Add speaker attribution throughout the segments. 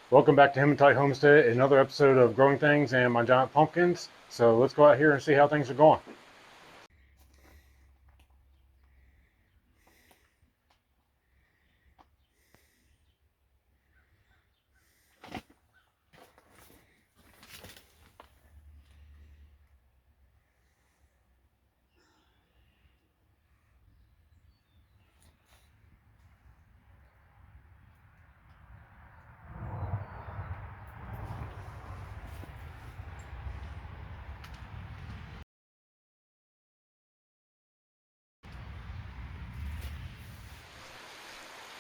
Speaker 1: Welcome back to Hematitehomestead, another episode of growing things and my giant pumpkins. So let's go out here and see how things are going.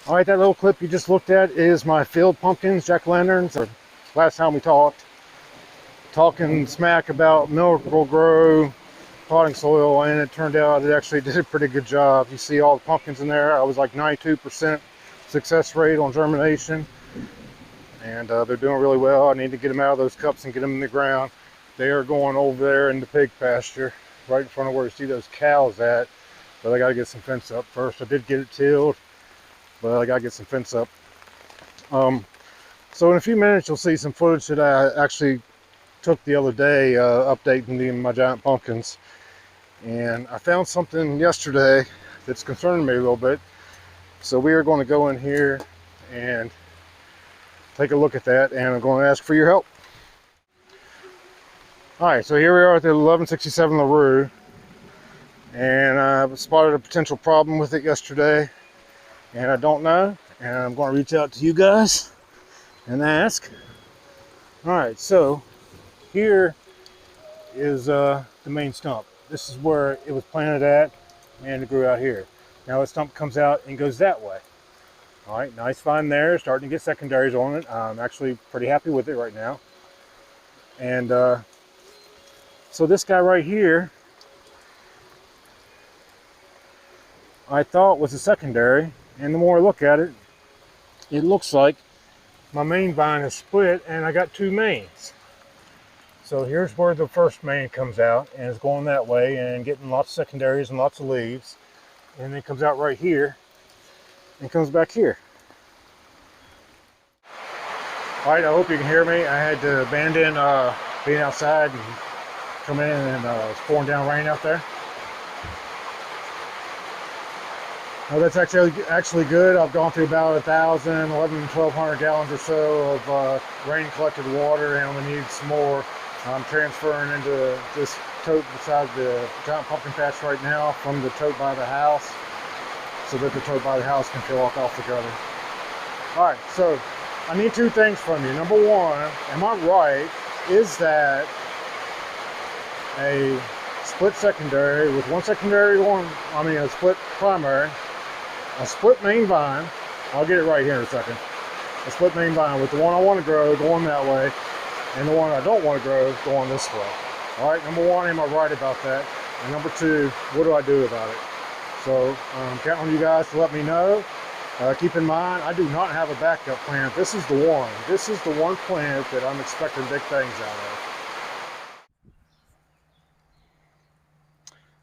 Speaker 1: All right, that little clip you just looked at is my field pumpkins, jack-o'-lanterns. Last time we talking smack about Miracle-Gro potting soil, and it turned out it actually did a pretty good job. You see all the pumpkins in there. I was like 92% success rate on germination, and they're doing really well. I need to get them out of those cups and get them in the ground. They are going over there in the pig pasture, right in front of where you see those cows at. But I got to get some fence up first. I did get it tilled, but I got to get some fence up. So in a few minutes, you'll see some footage that I actually took the other day, updating my giant pumpkins. And I found something yesterday that's concerning me a little bit. So we are going to go in here and take a look at that, and I'm going to ask for your help. All right, so here we are at the 1167 LaRue, and I spotted a potential problem with it yesterday, and I don't know, and I'm going to reach out to you guys and ask. All right, so here is the main stump. This is where it was planted at, and it grew out here. Now the stump comes out and goes that way. All right, nice find there, starting to get secondaries on it. I'm actually pretty happy with it right now. And so this guy right here, I thought was a secondary, and the more I look at it, it looks like my main vine is split and I got two mains. So here's where the first main comes out, and it's going that way and getting lots of secondaries and lots of leaves. And then it comes out right here and comes back here. All right, I hope you can hear me. I had to abandon being outside and come in, and it's pouring down rain out there. Oh, that's actually good. I've gone through about 1,000, 1,200 gallons or so of rain collected water, and I'm gonna need some more. I'm transferring into this tote beside the giant pumpkin patch right now from the tote by the house, so that the tote by the house can fill up altogether. All right, so I need two things from you. Number one, am I right? Is that a split secondary with one secondary a split primary, a split main vine? I'll get it right here in a second. A split main vine with the one I want to grow going that way, and the one I don't want to grow going this way. All right, number one, am I right about that? And number two, what do I do about it? So I'm counting on you guys to let me know. Keep in mind, I do not have a backup plant. This is the one. This is the one plant that I'm expecting big things out of.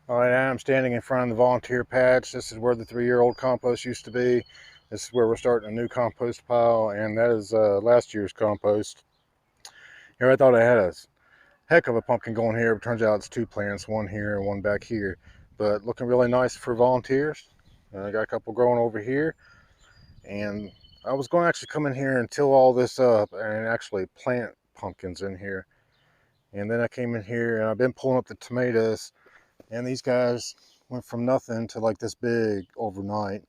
Speaker 1: All right, I'm standing in front of the volunteer patch. This is where the 3-year-old compost used to be. This is where we're starting a new compost pile, and that is last year's compost. Here I thought I had a heck of a pumpkin going here, but turns out it's two plants, one here and one back here. But looking really nice for volunteers. I got a couple growing over here, and I was going to actually come in here and till all this up and actually plant pumpkins in here. And then I came in here and I've been pulling up the tomatoes, and these guys went from nothing to like this big overnight.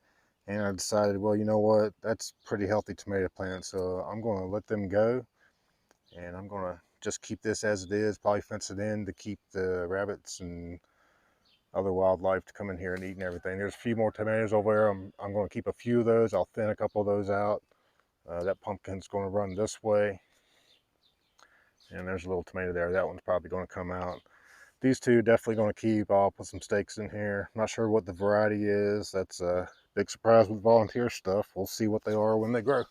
Speaker 1: And I decided, well, you know what? That's pretty healthy tomato plant. So I'm going to let them go. And I'm going to just keep this as it is, probably fence it in to keep the rabbits and other wildlife to come in here and eat and everything. There's a few more tomatoes over there. I'm going to keep a few of those. I'll thin a couple of those out. That pumpkin's going to run this way. And there's a little tomato there. That one's probably going to come out. These two definitely going to keep. I'll put some stakes in here. I'm not sure what the variety is. That's a big surprise with volunteer stuff. We'll see what they are when they grow.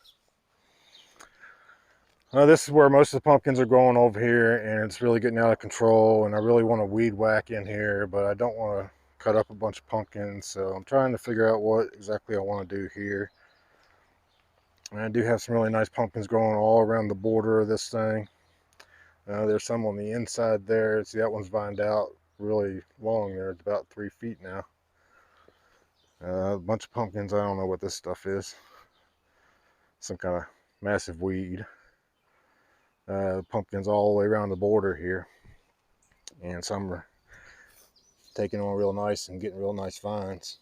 Speaker 1: This is where most of the pumpkins are growing over here, and it's really getting out of control, and I really want to weed whack in here, but I don't want to cut up a bunch of pumpkins, so I'm trying to figure out what exactly I want to do here. And I do have some really nice pumpkins growing all around the border of this thing. There's some on the inside there. See, that one's vined out really long there. It's about 3 feet now. A bunch of pumpkins. I don't know what this stuff is. Some kind of massive weed. Pumpkins all the way around the border here. And some are taking on real nice and getting real nice vines.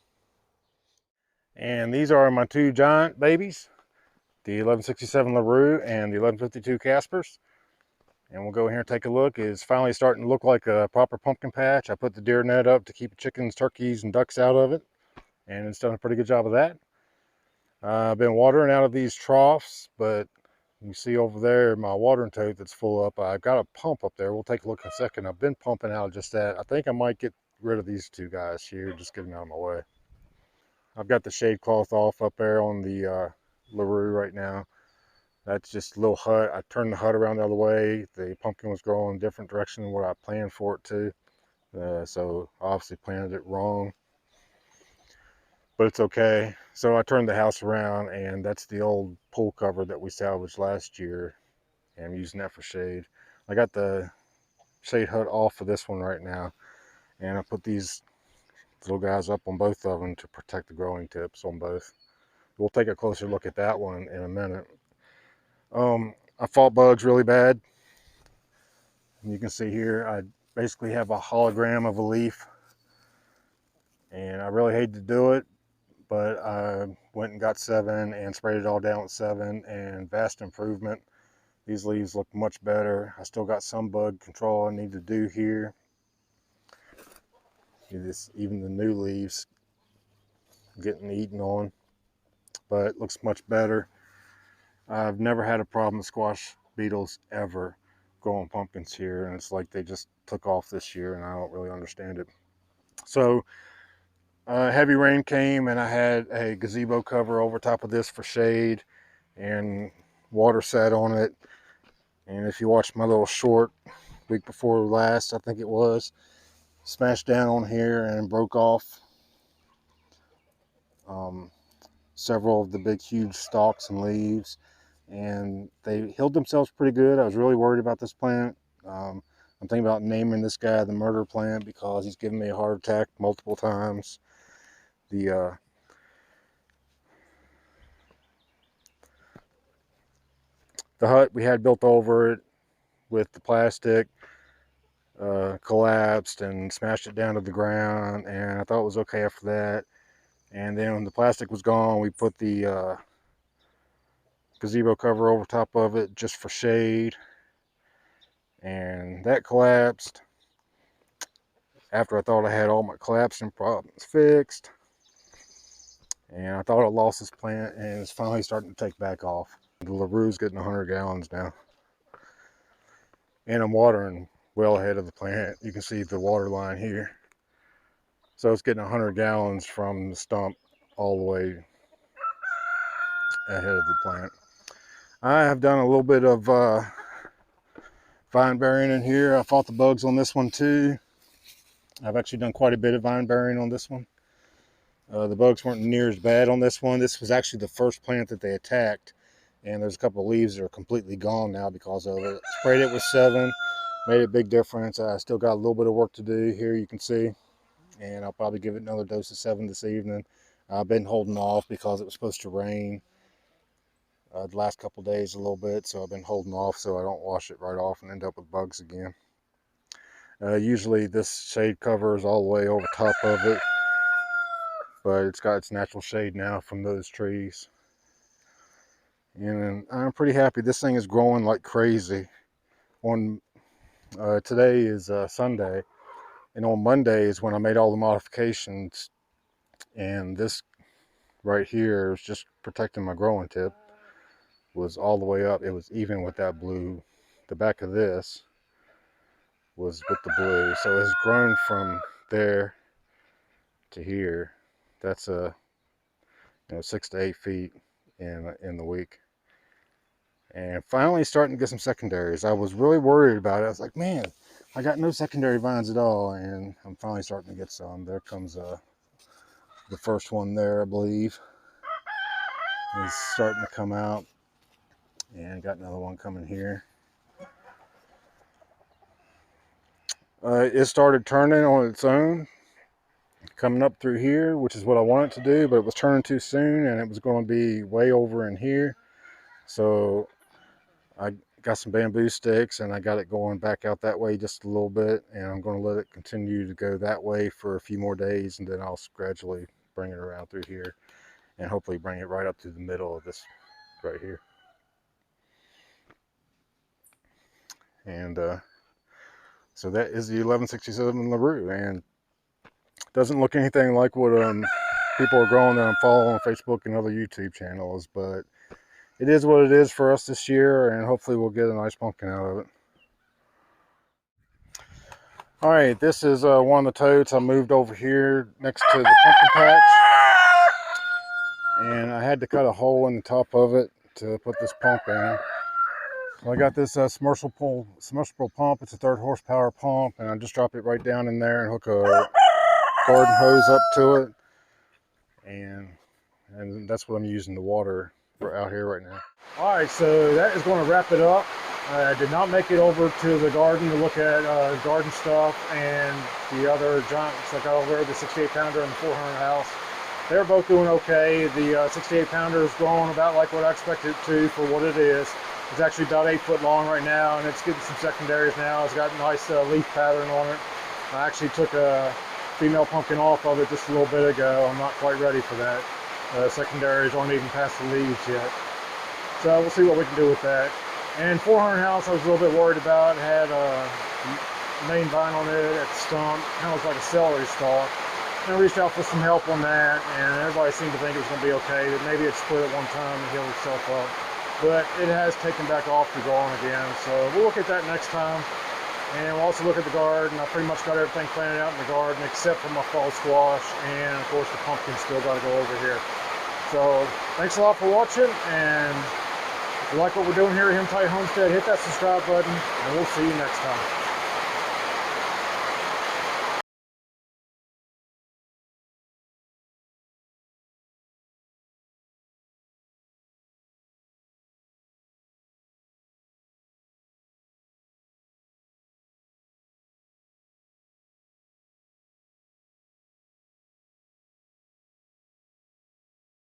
Speaker 1: And these are my 2 giant babies, the 1167 LaRue and the 1152 Caspers. And we'll go in here and take a look. It's finally starting to look like a proper pumpkin patch. I put the deer net up to keep the chickens, turkeys, and ducks out of it, and it's done a pretty good job of that. I've been watering out of these troughs, but you see over there my watering tote that's full up. I've got a pump up there. We'll take a look in a second. I've been pumping out just that. I think I might get rid of these 2 guys here, just get them out of my way. I've got the shade cloth off up there on the LaRue right now. That's just a little hut. I turned the hut around the other way. The pumpkin was growing a different direction than what I planned for it to. So I obviously planted it wrong. But it's okay. So I turned the house around, and that's the old pool cover that we salvaged last year. And I'm using that for shade. I got the shade hut off of this one right now. And I put these little guys up on both of them to protect the growing tips on both. We'll take a closer look at that one in a minute. I fought bugs really bad. And you can see here, I basically have a hologram of a leaf. And I really hate to do it, but I went and got 7 and sprayed it all down with 7, and vast improvement. These leaves look much better. I still got some bug control I need to do here. Even the new leaves getting eaten on, but it looks much better. I've never had a problem with squash beetles ever growing pumpkins here, and it's like they just took off this year, and I don't really understand it. So heavy rain came, and I had a gazebo cover over top of this for shade, and water sat on it. And if you watch my little short week before last, I think it was, smashed down on here and broke off several of the big huge stalks and leaves, and they healed themselves pretty good. I was really worried about this plant. I'm thinking about naming this guy the murder plant because he's given me a heart attack multiple times. The hut we had built over it with the plastic collapsed and smashed it down to the ground, and I thought it was okay after that. And then when the plastic was gone, we put the gazebo cover over top of it just for shade, and that collapsed after I thought I had all my collapsing problems fixed. And I thought I lost this plant, and it's finally starting to take back off. The LaRue's getting 100 gallons now, and I'm watering well ahead of the plant. You can see the water line here. So it's getting 100 gallons from the stump all the way ahead of the plant. I have done a little bit of vine burying in here. I fought the bugs on this one too. I've actually done quite a bit of vine burying on this one. The bugs weren't near as bad on this one. This was actually the first plant that they attacked, and there's a couple of leaves that are completely gone now because of it. Sprayed it with 7, made a big difference. I still got a little bit of work to do here, you can see, and I'll probably give it another dose of 7 this evening. I've been holding off because it was supposed to rain the last couple days a little bit, so I've been holding off so I don't wash it right off and end up with bugs again. Usually this shade cover is all the way over top of it, but it's got its natural shade now from those trees. And I'm pretty happy. This thing is growing like crazy. Today is Sunday, and on Monday is when I made all the modifications, and this right here is just protecting my growing tip. Was all the way up. It was even with that blue. The back of this was with the blue, so it's grown from there to here. That's 6 to 8 feet in the week, and finally starting to get some secondaries. I was really worried about it. I was like, man, I got no secondary vines at all, and I'm finally starting to get some. There comes the first one there, I believe. is starting to come out, and got another one coming here. It started turning on its own, coming up through here, which is what I wanted to do, but it was turning too soon and it was going to be way over in here. So I got some bamboo sticks and I got it going back out that way just a little bit, and I'm going to let it continue to go that way for a few more days, and then I'll gradually bring it around through here and hopefully bring it right up to the middle of this right here. And so that is the 1167 LaRue, and it doesn't look anything like what people are growing that I'm following on Facebook and other YouTube channels, but it is what it is for us this year, and hopefully we'll get a nice pumpkin out of it. All right, this is one of the totes I moved over here next to the pumpkin patch, and I had to cut a hole in the top of it to put this pump in. So I got this submersible pump. It's a 3rd horsepower pump, and I just drop it right down in there and hook a garden hose up to it, and that's what I'm using to water out here right now. All right, so that is going to wrap it up. I did not make it over to the garden to look at garden stuff and the other giants I got over there, the 68 pounder and the 400 house. They're both doing okay. The 68 pounder is growing about like what I expected it to for what it is. It's actually about 8 foot long right now, and it's getting some secondaries now. It's got a nice leaf pattern on it. I actually took a female pumpkin off of it just a little bit ago. I'm not quite ready for that. Secondaries aren't even past the leaves yet. So we'll see what we can do with that. And 400 house I was a little bit worried about. It had a main vine on it at the stump. Kind of looks like a celery stalk. And I reached out for some help on that, and everybody seemed to think it was going to be okay. That maybe it split at one time and healed itself up. But it has taken back off to growing again. So we'll look at that next time. And we'll also look at the garden. I pretty much got everything planted out in the garden except for my fall squash, and of course the pumpkin still got to go over here. So thanks a lot for watching, and if you like what we're doing here at Hematitehomestead, hit that subscribe button, and we'll see you next time.